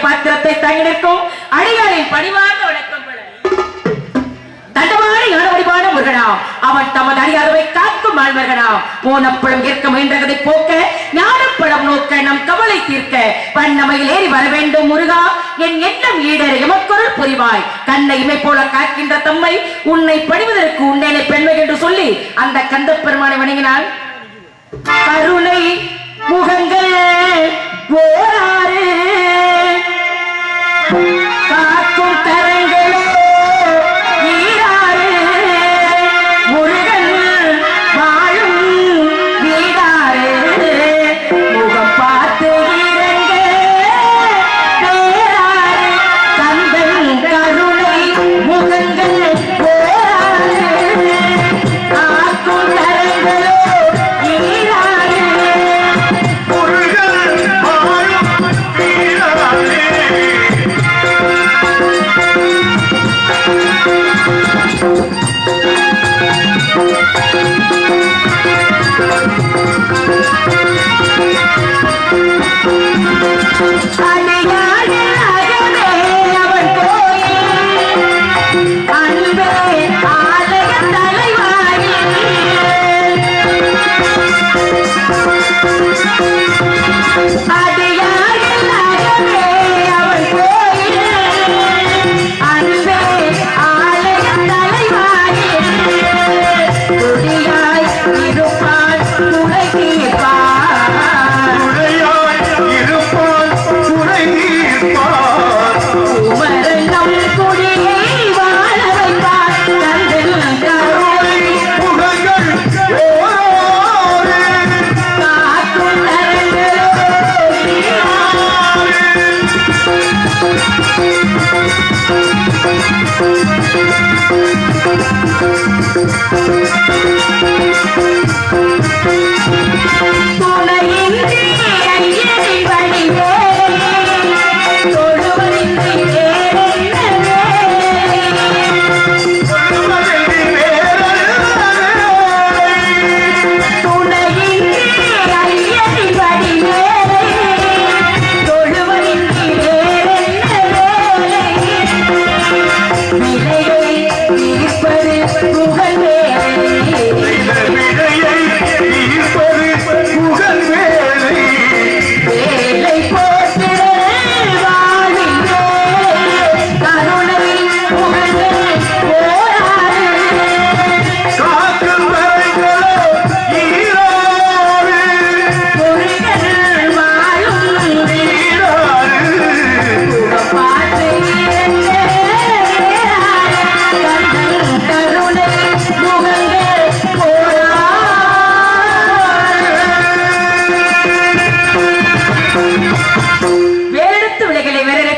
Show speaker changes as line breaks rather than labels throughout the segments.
பாத்திரத்தை தாங்கி நிற்கும் அடிகளின் பணிவார்ந்த வணக்கங்கள். தண்டவாளி வடிவான முருகனா, அவன் தமது அறியாதவை காக்கும் ஆழ்வர்களா, போனப்பழம் ஏற்க முயன்றதை போக்க, ஞானப்பழம் நோக்க, நம் கவலை தீர்க்க, வண்ணமையில் ஏறி வர வேண்டும் முருகா, என் எண்ணம் ஈடற எமக்கொருள் புரிவாய். கண்ணை இமை போல காக்கின்ற தம்மை, உன்னை பணிவதற்கு உன்னேனை பெண்மை என்று சொல்லி அந்த கந்த பெருமானை வணங்கினான். கருணை முகங்கள் போராறு காக்கும் கரங்களோ ஈராறு, முருகன் வாழும் வீடாறு, முகம் பார்த்து இறங்க பேராறு, கந்தன் கருணை முகங்கள் போராறு காக்கும் கரங்களோ ஈராறு, முருகன் வாழும் வீடாறு.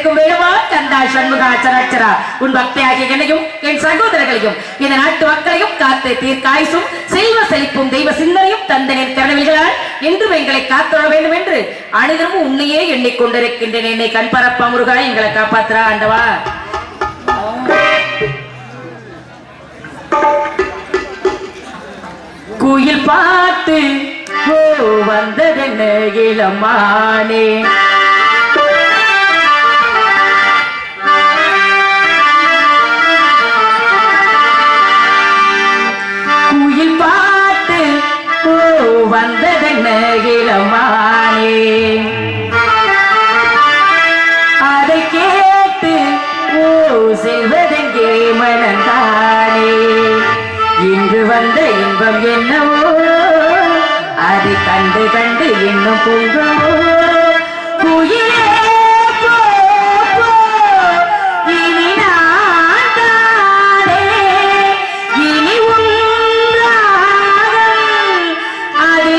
இருக்கும் வேணுமா கந்தா சண்முகா சராச்சரா உன் பக்தியாகிய என்னையும் என் சகோதரர்களையும் இந்த நாட்டு மக்களையும் காத்து தீர்க்காயுசும் செல்வ செழிப்பும் தெய்வ சிந்தனையும் தந்தனின் கருணைகளால் என்றும் எங்களை காத்துள்ள வேண்டும் என்று அனைவரும் உன்னையே எண்ணிக்கொண்டிருக்கின்றேன். என்னை கண்பரப்பா முருகா எங்களை காப்பாத்துறா ஆண்டவா. குயில் பாட்டு வந்ததென்ன இளமானே குயில் பாட்டு வந்ததென்ன இளமானே அதை கேட்டு செல்வதெங்கே மனந்தானே இன்று வந்த இன்பம் என்னவோ அதை கண்டு கண்டு இன்னும் பொங்கவோ குயிலே போ இனி நான் தானே இனி உன்றாகம் அது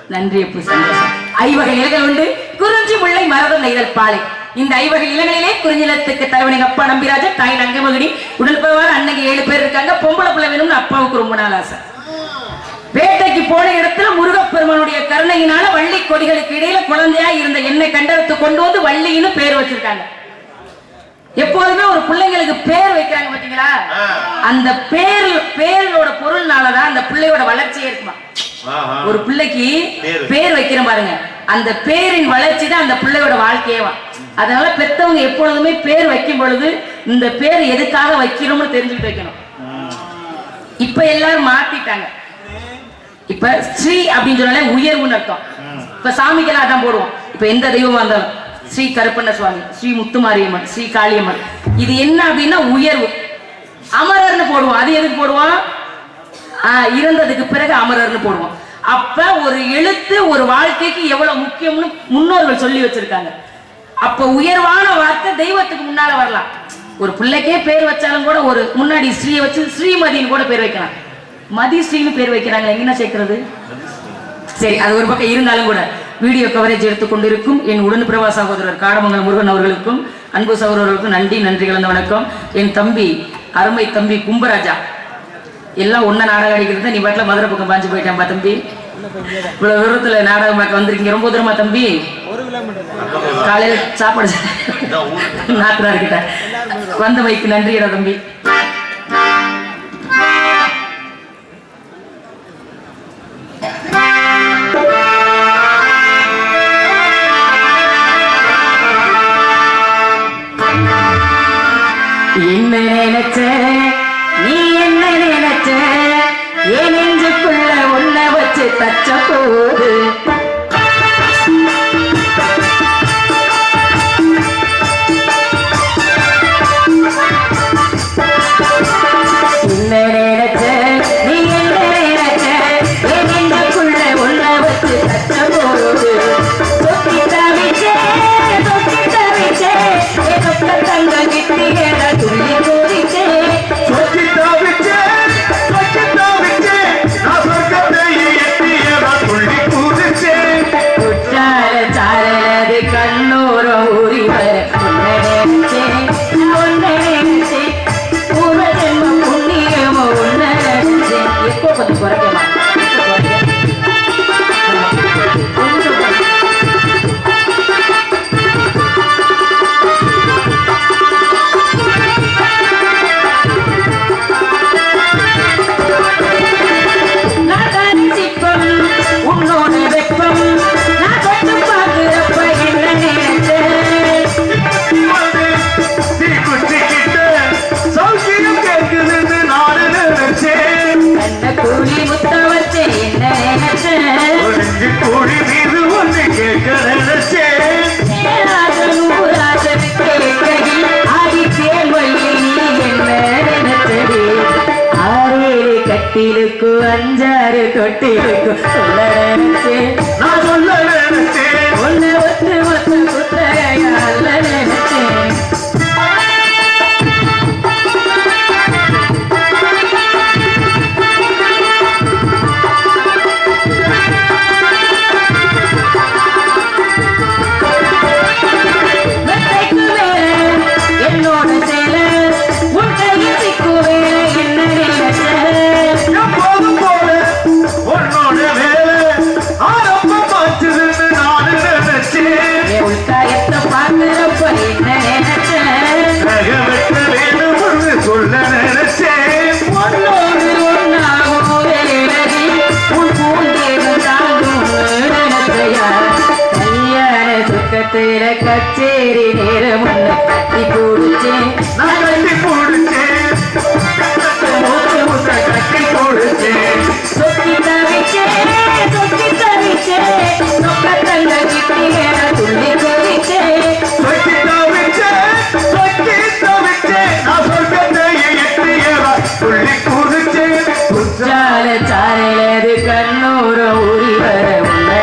நன்றி. ஐவகை நிலைகள் உண்டு. குறிஞ்சி முல்லை மரதம் நெய்தல் பாலை இந்த ஐவகை இளங்களிலே குறிஞ்சிலத்துக்கு தலைவனுக்கு அப்பா நம்பிராஜா, தாய் நங்கமகிடி, உடல் பிறவாத அன்னைக்கு 7 பேர் இருக்காங்க. பொம்பளை பிள்ளை வேணும்னு அப்பாவுக்கு ரொம்ப நாள் ஆசை. வேட்டைக்கு போன இடத்துல முருகப்பெருமானுடைய கருணையினால வள்ளி கொடிகளுக்கு இடையில குழந்தையா இருந்த என்னை கண்டெடுத்து கொண்டு வந்து வள்ளின்னு பேர் வச்சிருக்காங்க. எப்போதுமே ஒரு பிள்ளைங்களுக்கு பேர் வைக்கிறாங்க பாத்தீங்களா, அந்த பேரோட பொருள்னாலதான் அந்த பிள்ளையோட வளர்ச்சியே இருக்குமா. ஒரு பிள்ளைக்கு பேர் வைக்கிற பாருங்க, அந்த பேரின் வளர்ச்சி தான் அந்த பிள்ளையோட வாழ்க்கையேவா. அதனால பெத்தவங்க எப்பொழுதுமே பேர் வைக்கும் பொழுது இந்த பேர் எதுக்காக வைக்கிறோம்னு தெரிஞ்சுக்கிட்டு வைக்கணும். இப்ப எல்லாரும் மாத்திட்டாங்க. இப்ப ஸ்ரீ அப்படின்னு சொன்னாலே உயர்வுன்னு அர்த்தம். இப்ப சாமிக்கெல்லாம் அதான் போடுவோம். இப்ப எந்த தெய்வமா இருந்தாலும் ஸ்ரீ கருப்பண்ண சுவாமி, ஸ்ரீ முத்துமாரியம்மன், ஸ்ரீ காளியம்மன், இது என்ன அப்படின்னா உயர்வு. அமரர்னு போடுவோம். அது எதுக்கு போடுவோம்? இறந்ததுக்கு பிறகு அமரர்னு போடுவோம். அப்ப ஒரு எழுத்து ஒரு வாழ்க்கைக்கு எவ்வளவு முக்கியம்னு முன்னோர்கள் சொல்லி வச்சிருக்காங்க. அப்ப உயர்வான வார்த்தை தெய்வத்துக்கு முன்னால வரலாம். ஒரு பிள்ளைக்கே பேர் வச்சாலும் கூட ஒரு முன்னாடி ஸ்ரீயை வச்சு ஸ்ரீமதின்னு கூட பேர் வைக்கலாம். மதிஸ்ரீன்னு பேர் வைக்கிறாங்க, என்ன சேர்க்கிறது? சரி, அது ஒரு பக்கம் இருந்தாலும் கூட வீடியோ கவரேஜ் எடுத்துக்கொண்டிருக்கும் என் உடன்பிரவா சகோதரர் காடமங்கலம் முருகன் அவர்களுக்கும் அன்பு சகோதரர்களுக்கும் நன்றி கலந்த வணக்கம். என் தம்பி, அருமை தம்பி கும்பராஜா, எல்லாம் ஒன்ன நாடகம் அடிக்கிறது. நீ பாட்டில் மதுரை பக்கம் பாஞ்சு போயிட்டேன்பா தம்பி. இவ்வளவு தூரத்துல நாடகம் பார்க்க வந்திருக்கீங்க, ரொம்ப தூரமா தம்பி? காலையில சாப்பாடு நாத்தனா இருக்கிட்ட வந்த வைக்கு நன்றிடா தம்பி. என்ன நினைச்ச நீ, என்ன நினைச்ச, என் நெஞ்சுக்குள்ள உன்னை வச்சு தச்ச போது என்ன நினைச்ச நீ, என்ன நினைச்ச, என் நெஞ்சுக்குள்ள உன்னை வச்சு தச்ச போது தொட்டி தவிச்சே தங்க கிட்டியட துள்ளி போரிச்சே தொட்டி தவிச்சே நான் சொர்க்கத்தை எட்டியடா துள்ளி போரிச்சே குற்றால சாரலது கண்ணூரோ ஊறி வர உன்னே உன்னே பூர்வ ஜென்ம புண்ணியமோ உன்னே எப்போ கொஞ்சம் குறைக்கலாம். கட்டிலுக்கு 5-6 தொட்டிலுக்கு சொல்ல நினைச்சேன், நான் சொல்ல நினைச்சேன், ஒன்னு ஒத்து ஒத்து குத்தையா அல்ல நினைச்சேன். என்னோட சேல உன் கையில் சிக்குவே என்ன கச்சேரி நேரம் கட்டி போடுச்சேன், நான் கட்டி போடுச்சேன், கட்டி போடுச்சேன், சொத்தி தவிச்சேன் சொக்க தங்க கிட்டிய துள்ளி கொதிச்சேன், சொத்தி தவிச்சேன் நான் சொர்க்கத்தை எட்டியவா துள்ளி குதிச்சேன். குற்றால சாரலது கண்ணூரோ ஊறி வர உன்னை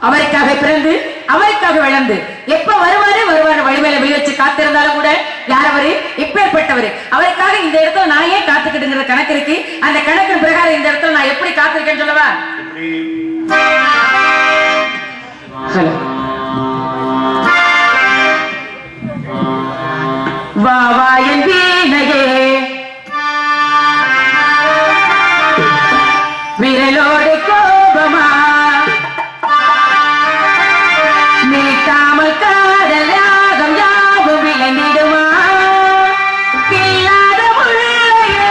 அவருக்காக பிறந்து அவருக்காக நமக்காக விளந்து எப்ப வருவாரு வழிமேல விழி வச்சு காத்திருந்தாலும் கூட யார் அவரு, எப்பேற்பட்டவர், அவருக்காக இந்த இடத்துல நான் ஏன் காத்துக்கிட்டுங்கிற கணக்கு இருக்கு. அந்த கணக்கின் பிரகாரம் இந்த இடத்துல நான் எப்படி காத்திருக்கேன்னு சொல்லவா? வா வா என் வீணையே விரலோடு கோபமா மீட்டாமல் காதல் யாகம் யாவும் விளைந்திடுமா கில்லாத முள்ளையே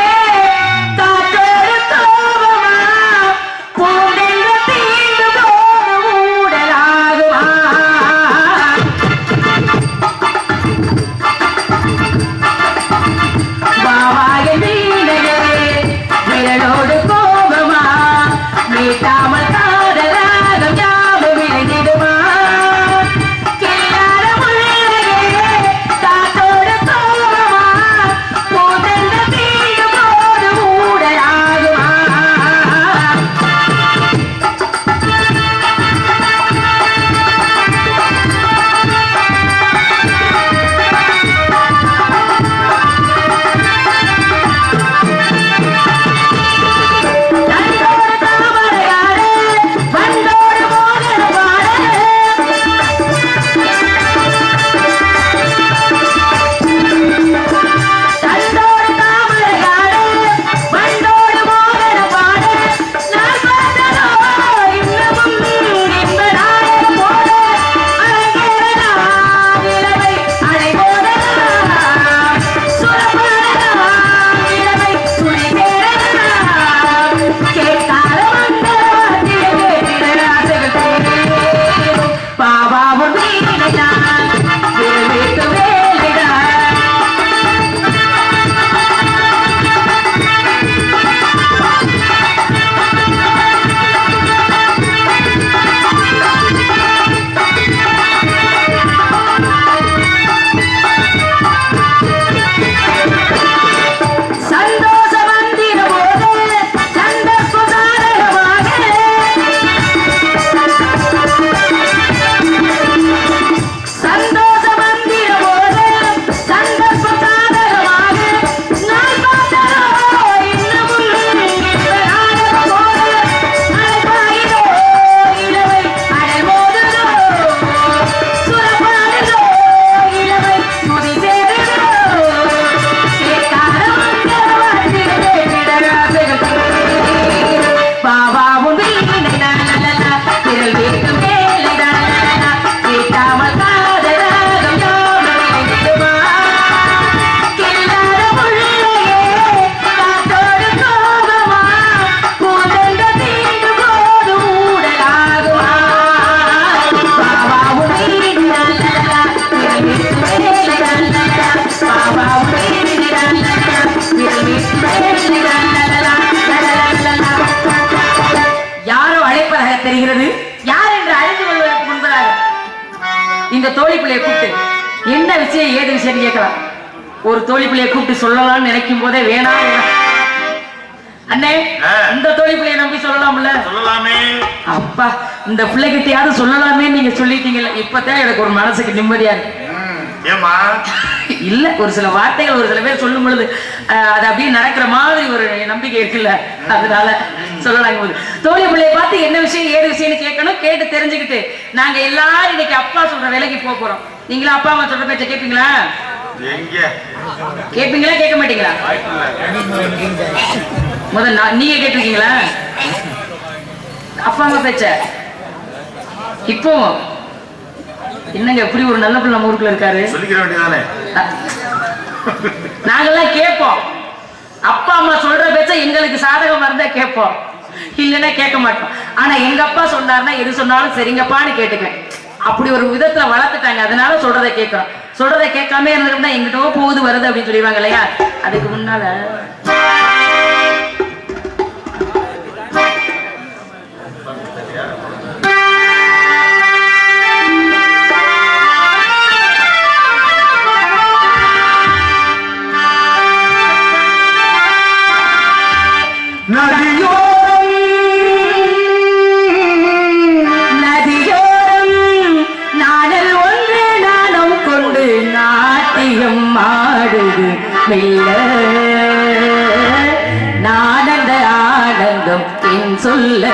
காற்றோடு கோபமா பூண்டென்ற தீண்டு போது ஊடலாகுமா பாவாய வீணையே விரலோடு கோபமா மீட்டாமல் காதல் யாகம் யாவும் விளைந்திடுமா தெரிகிறது. யார் என்று அறிந்து கொள்வதற்கு முன்பதாக இந்த தோழி பிள்ளையை கூப்பிட்டு என்ன விஷயம் ஏது விஷயம் கேட்கலாம். ஒரு தோழி பிள்ளையை கூப்பிட்டு சொல்லலாம்னு நினைக்கும் போதே வேணாம் அண்ணே இந்த தோழி பிள்ளையை நம்பி சொல்லலாம்ல. சொல்லலாமே அப்பா, இந்த பிள்ளைகிட்டையாவது சொல்லலாமே நீங்க சொல்லிட்டீங்கல்ல, இப்பதான் எனக்கு ஒரு மனசுக்கு நிம்மதியா இருக்கு. இல்ல ஒரு சில வார்த்தைகள் ஒரு சில பேர் சொல்லும் பொழுது அது அப்படியே நடக்கிற மாதிரி ஒரு நம்பிக்கை இருக்குல்ல, அதனால சொல்லலாம். போது தோழி பிள்ளைய பார்த்து என்ன விஷயம் ஏது விஷயம்னு கேட்கணும். கேட்டு தெரிஞ்சுக்கிட்டு நாங்க எல்லாரும் இன்னைக்கு அப்பா சொல்ற வேலைக்கு போறோம். நீங்களும் அப்பா அம்மா சொல்ற பேச்ச கேட்பீங்களா? கேட்பீங்களா கேட்க மாட்டீங்களா? முதல்ல நீங்க கேட்டிருக்கீங்களா அப்பா அம்மா பேச்ச? இப்போ என்னங்க எப்படி ஒரு நல்ல பிள்ளை நம்ம ஊருக்குள்ள இருக்காரு, சொல்லிக்கிற வேண்டியதானே. நாங்கெல்லாம் கேட்போம். அப்பா அம்மா சொல்ற பேச்ச எங்களுக்கு சாதகம் இருந்தா கேட்போம், இல்லைன்னா கேட்க மாட்டோம். ஆனா எங்க அப்பா சொன்னாருன்னா எது சொன்னாலும் சரிங்கப்பான்னு கேட்டுக்கேன். அப்படி ஒரு விதத்துல வளர்த்துட்டாங்க, அதனால சொல்றதை கேட்கிறோம். சொல்றதை கேட்காம இருந்திருந்தா எங்கிட்டோ போகுது வருது அப்படின்னு சொல்லிடுவாங்க இல்லையா. அதுக்கு முன்னால நதியோரம், நதியோரம் நான் சொல்ல நான் அந்த ஆனந்தம் என் சொல்ல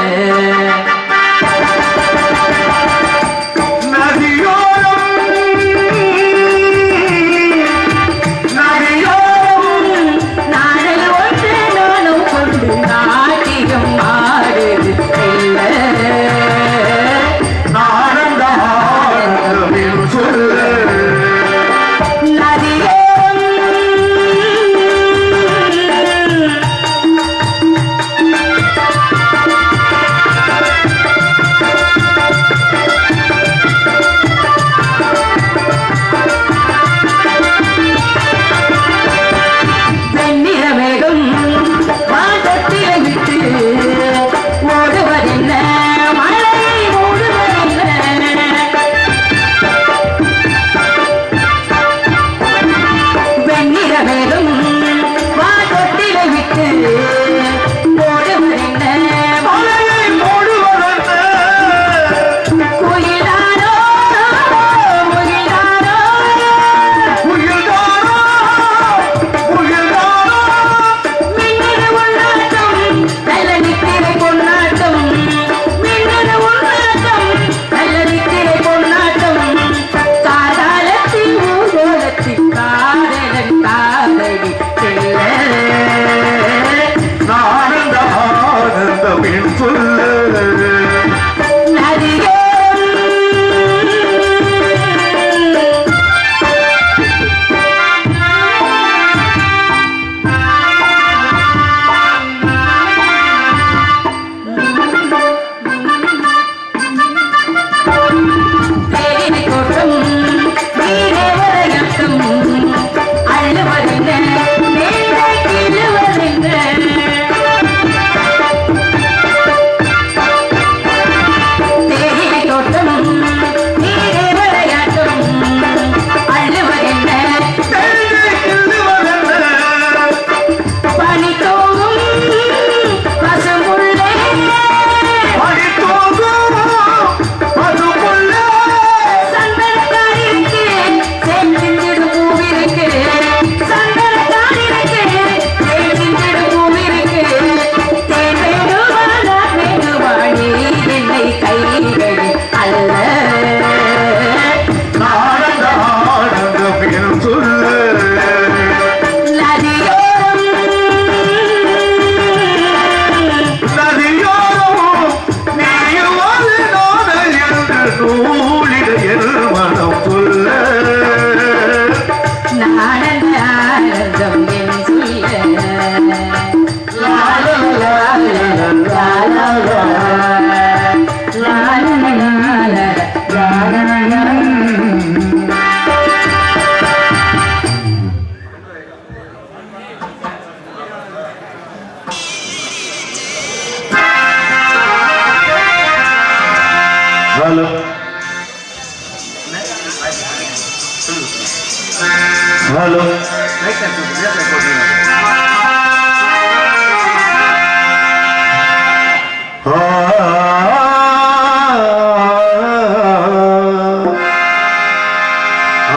Hello.